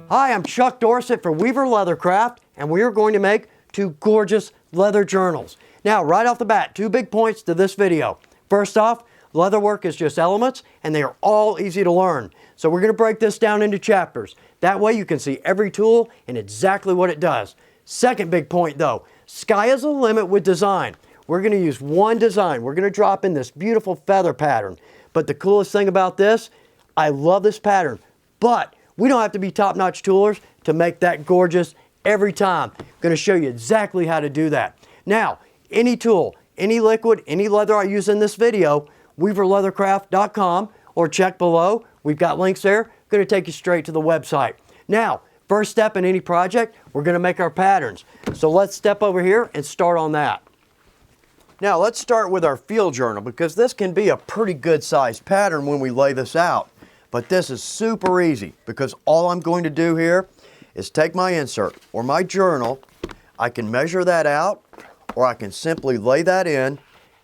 Hi, I'm Chuck Dorsett for Weaver Leathercraft, and we are going to make two gorgeous leather journals. Now, right off the bat, two big points to this video. First off, leatherwork is just elements, and they are all easy to learn. So we're going to break this down into chapters. That way you can see every tool and exactly what it does. Second big point though, sky is the limit with design. We're going to use one design. We're going to drop in this beautiful feather pattern. But the coolest thing about this, I love this pattern, but we don't have to be top-notch toolers to make that gorgeous every time. I'm going to show you exactly how to do that. Now, any tool, any liquid, any leather I use in this video, weaverleathercraft.com, or check below. We've got links there. Going to take you straight to the website. Now, first step in any project, we're going to make our patterns. So let's step over here and start on that. Now let's start with our field journal, because this can be a pretty good sized pattern when we lay this out. But this is super easy, because all I'm going to do here is take my insert or my journal. I can measure that out, or I can simply lay that in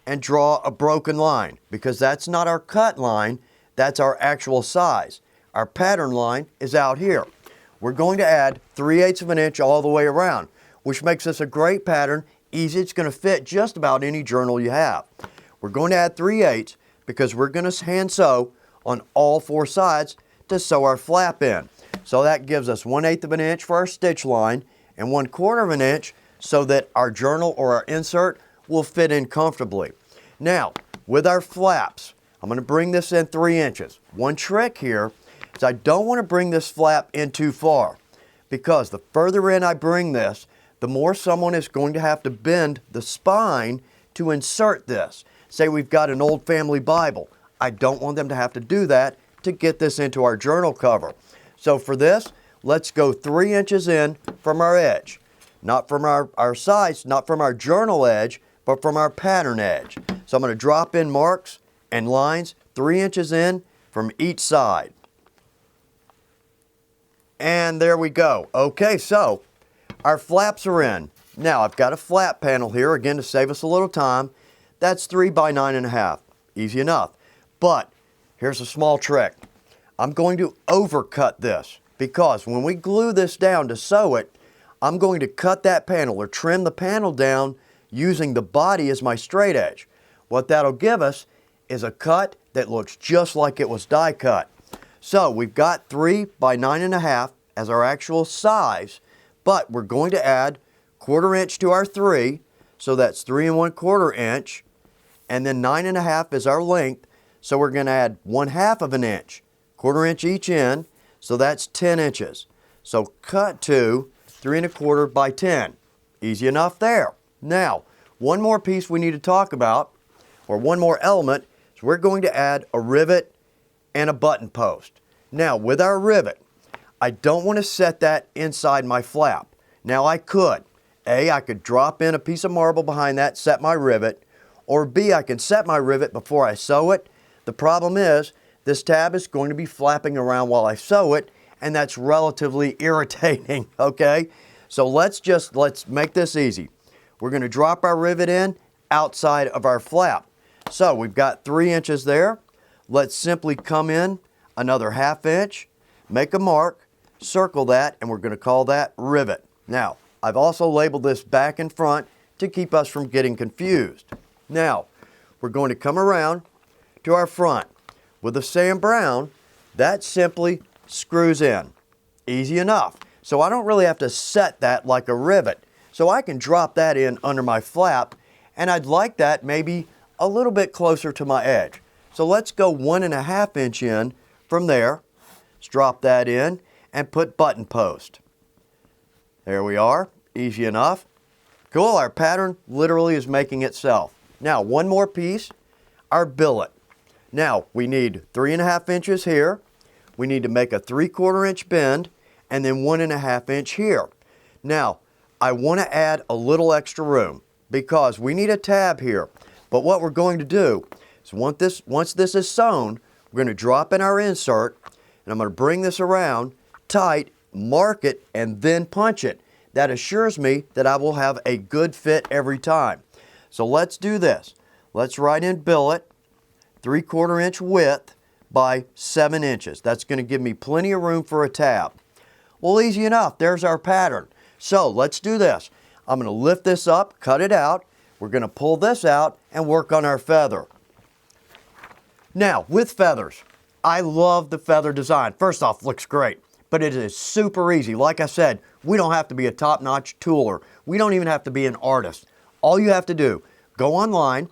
and draw a broken line, because that's not our cut line, that's our actual size. Our pattern line is out here. We're going to add 3/8 of an inch all the way around, which makes this a great pattern. Easy, it's going to fit just about any journal you have. We're going to add 3/8 because we're going to hand sew on all four sides to sew our flap in. So that gives us 1/8 of an inch for our stitch line and 1/4 of an inch so that our journal or our insert will fit in comfortably. Now, with our flaps, I'm going to bring this in 3 inches. One trick here is I don't want to bring this flap in too far, because the further in I bring this, the more someone is going to have to bend the spine to insert this. Say we've got an old family Bible. I don't want them to have to do that to get this into our journal cover. So for this, let's go 3 inches in from our edge. Not from our sides, not from our journal edge, but from our pattern edge. So I'm going to drop in marks and lines 3 inches in from each side. And there we go. Okay, so our flaps are in. Now I've got a flap panel here, again to save us a little time. That's 3 by 9.5. Easy enough. But here's a small trick. I'm going to overcut this, because when we glue this down to sew it, I'm going to cut that panel or trim the panel down using the body as my straight edge. What that'll give us is a cut that looks just like it was die cut. So we've got 3 by 9.5 as our actual size, but we're going to add 1/4 inch to our 3, so that's 3 1/4 inch, and then 9.5 is our length, so we're going to add 1/2 of an inch, 1/4 inch each in, so that's 10 inches. So cut to 3 1/4 by 10. Easy enough there. Now, one more piece we need to talk about, or one more element, is we're going to add a rivet and a button post. Now, with our rivet, I don't want to set that inside my flap. Now I could. A, I could drop in a piece of marble behind that, set my rivet, or B, I can set my rivet before I sew it. The problem is, this tab is going to be flapping around while I sew it, and that's relatively irritating, okay? So let's make this easy. We're going to drop our rivet in outside of our flap. So we've got 3 inches there. Let's simply come in another 1/2 inch, make a mark, circle that, and we're going to call that rivet. Now, I've also labeled this back and front to keep us from getting confused. Now, we're going to come around to our front. With the Sam Brown, that simply screws in. Easy enough. So I don't really have to set that like a rivet. So I can drop that in under my flap, and I'd like that maybe a little bit closer to my edge. So let's go 1 1/2 inch in from there. Let's drop that in and put button post. There we are. Easy enough. Cool, our pattern literally is making itself. Now, one more piece, our billet. Now, we need 3 1/2 inches here. We need to make a 3/4 inch bend, and then 1 1/2 inch here. Now, I want to add a little extra room, because we need a tab here. But what we're going to do is once this is sewn, we're going to drop in our insert, and I'm going to bring this around tight, mark it, and then punch it. That assures me that I will have a good fit every time. So let's do this. Let's write in billet, 3/4 inch width by 7 inches. That's going to give me plenty of room for a tab. Well, easy enough. There's our pattern. So let's do this. I'm going to lift this up, cut it out. We're going to pull this out and work on our feather. Now, with feathers, I love the feather design. First off, looks great, but it is super easy. Like I said, we don't have to be a top-notch tooler. We don't even have to be an artist. All you have to do, go online,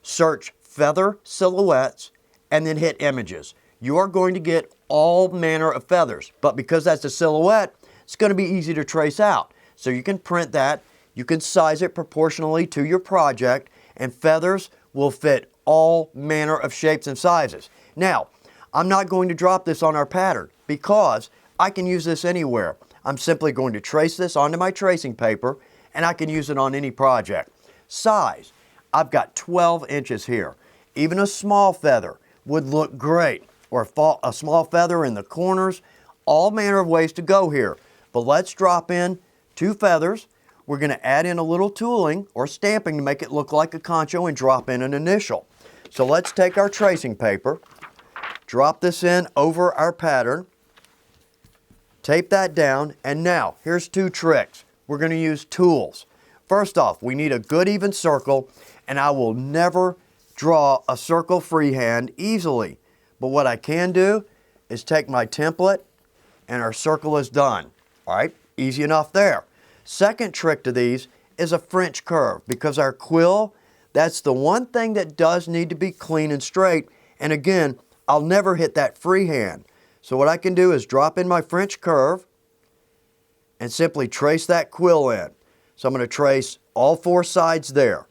search feather silhouettes, and then hit images. You are going to get all manner of feathers, but because that's a silhouette, it's going to be easy to trace out. So you can print that, you can size it proportionally to your project, and feathers will fit all manner of shapes and sizes. Now, I'm not going to drop this on our pattern because I can use this anywhere. I'm simply going to trace this onto my tracing paper and I can use it on any project. Size, I've got 12 inches here. Even a small feather would look great, or a small feather in the corners, all manner of ways to go here. But let's drop in 2 feathers. We're going to add in a little tooling or stamping to make it look like a concho and drop in an initial. So let's take our tracing paper, drop this in over our pattern, tape that down, and now here's 2 tricks. We're going to use tools. First off, we need a good even circle, and I will never draw a circle freehand easily. But what I can do is take my template and our circle is done. All right, easy enough there. Second trick to these is a French curve, because our quill, that's the one thing that does need to be clean and straight. And again, I'll never hit that freehand. So what I can do is drop in my French curve and simply trace that quill in. So I'm going to trace all 4 sides there.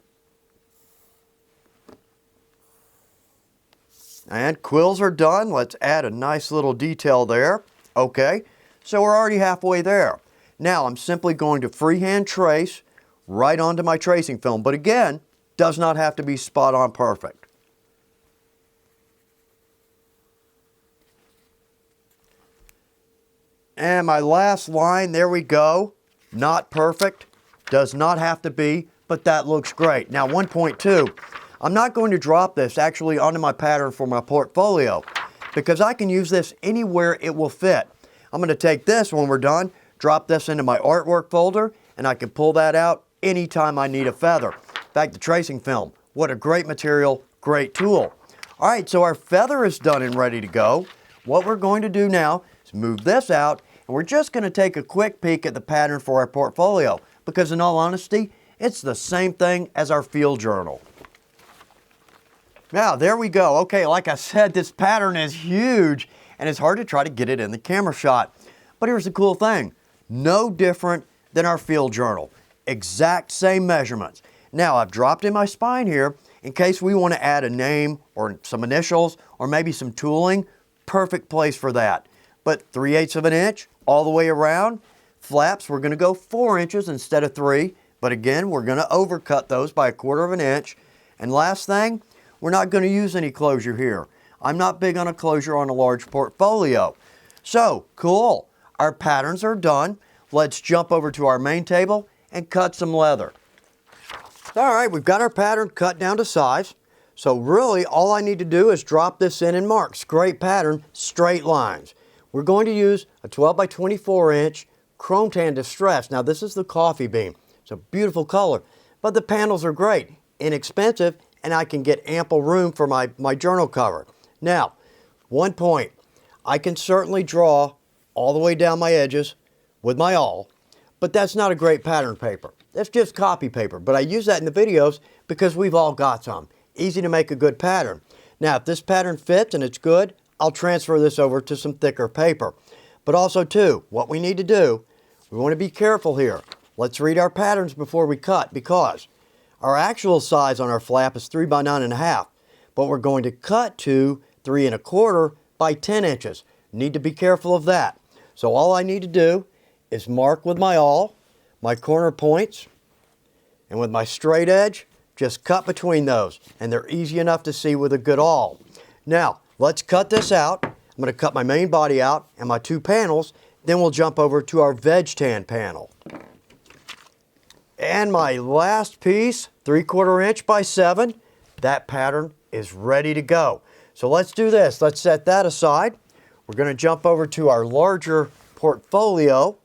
And quills are done. Let's add a nice little detail there. Okay, so we're already halfway there. Now I'm simply going to freehand trace right onto my tracing film. But again, does not have to be spot on perfect. And my last line, there we go. Not perfect, does not have to be, but that looks great. Now 1.2, I'm not going to drop this actually onto my pattern for my portfolio because I can use this anywhere it will fit. I'm going to take this when we're done, drop this into my artwork folder, and I can pull that out anytime I need a feather. In fact, the tracing film, what a great material, great tool. All right, so our feather is done and ready to go. What we're going to do now is move this out, and we're just going to take a quick peek at the pattern for our portfolio because in all honesty, it's the same thing as our field journal. Now, there we go. Okay, like I said, this pattern is huge, and it's hard to try to get it in the camera shot. But here's the cool thing. No different than our field journal. Exact same measurements. Now, I've dropped in my spine here in case we want to add a name or some initials or maybe some tooling. Perfect place for that. But 3/8 of an inch all the way around. Flaps, we're going to go 4 inches instead of 3. But again, we're going to overcut those by 1/4 of an inch. And last thing, we're not going to use any closure here. I'm not big on a closure on a large portfolio. So, cool. Our patterns are done. Let's jump over to our main table and cut some leather. All right, we've got our pattern cut down to size. So really, all I need to do is drop this in and mark. Great pattern, straight lines. We're going to use a 12 by 24 inch chrome tan distress. Now this is the coffee beam. It's a beautiful color, but the panels are great, inexpensive, and I can get ample room for my journal cover. Now, one point, I can certainly draw all the way down my edges with my awl, but that's not a great pattern paper. That's just copy paper, but I use that in the videos because we've all got some. Easy to make a good pattern. Now, if this pattern fits and it's good, I'll transfer this over to some thicker paper. But also too, what we need to do, we want to be careful here. Let's read our patterns before we cut because our actual size on our flap is 3 by 9.5, but we're going to cut to 3 1/4 by 10 inches. Need to be careful of that. So all I need to do is mark with my awl, my corner points, and with my straight edge, just cut between those, and they're easy enough to see with a good awl. Now, let's cut this out. I'm going to cut my main body out and my 2 panels, then we'll jump over to our veg tan panel. And my last piece, 3/4 inch by 7, that pattern is ready to go. So let's do this. Let's set that aside. We're going to jump over to our larger portfolio.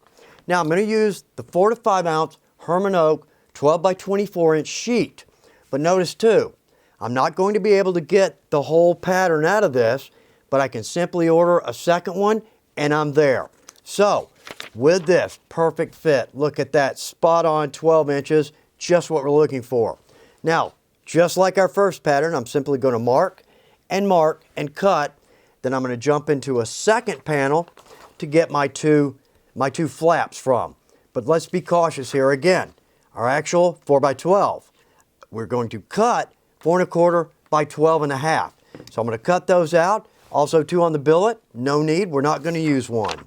Now I'm going to use the 4 to 5 ounce Herman Oak 12 by 24 inch sheet. But notice too, I'm not going to be able to get the whole pattern out of this, but I can simply order a second one and I'm there. So with this, perfect fit. Look at that, spot on 12 inches, just what we're looking for. Now, just like our first pattern, I'm simply going to mark and cut. Then I'm going to jump into a second panel to get my two flaps from. But let's be cautious here again. Our actual 4 by 12. We're going to cut 4 1/4 by 12 1/2. So I'm going to cut those out. Also 2 on the billet. No need. We're not going to use one.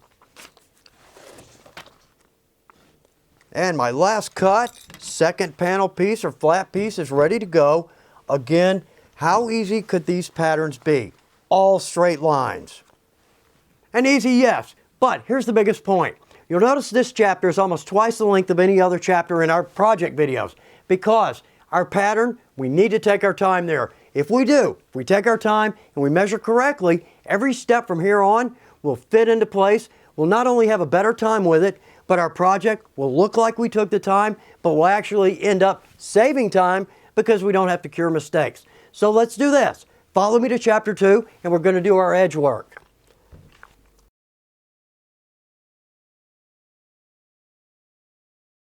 And my last cut, second panel piece or flat piece is ready to go. Again, how easy could these patterns be? All straight lines. And easy, yes, but here's the biggest point. You'll notice this chapter is almost twice the length of any other chapter in our project videos because our pattern, we need to take our time there. If we take our time and we measure correctly, every step from here on will fit into place. We'll not only have a better time with it, but our project will look like we took the time, but we'll actually end up saving time because we don't have to cure mistakes. So let's do this. Follow me to chapter 2 and we're going to do our edge work.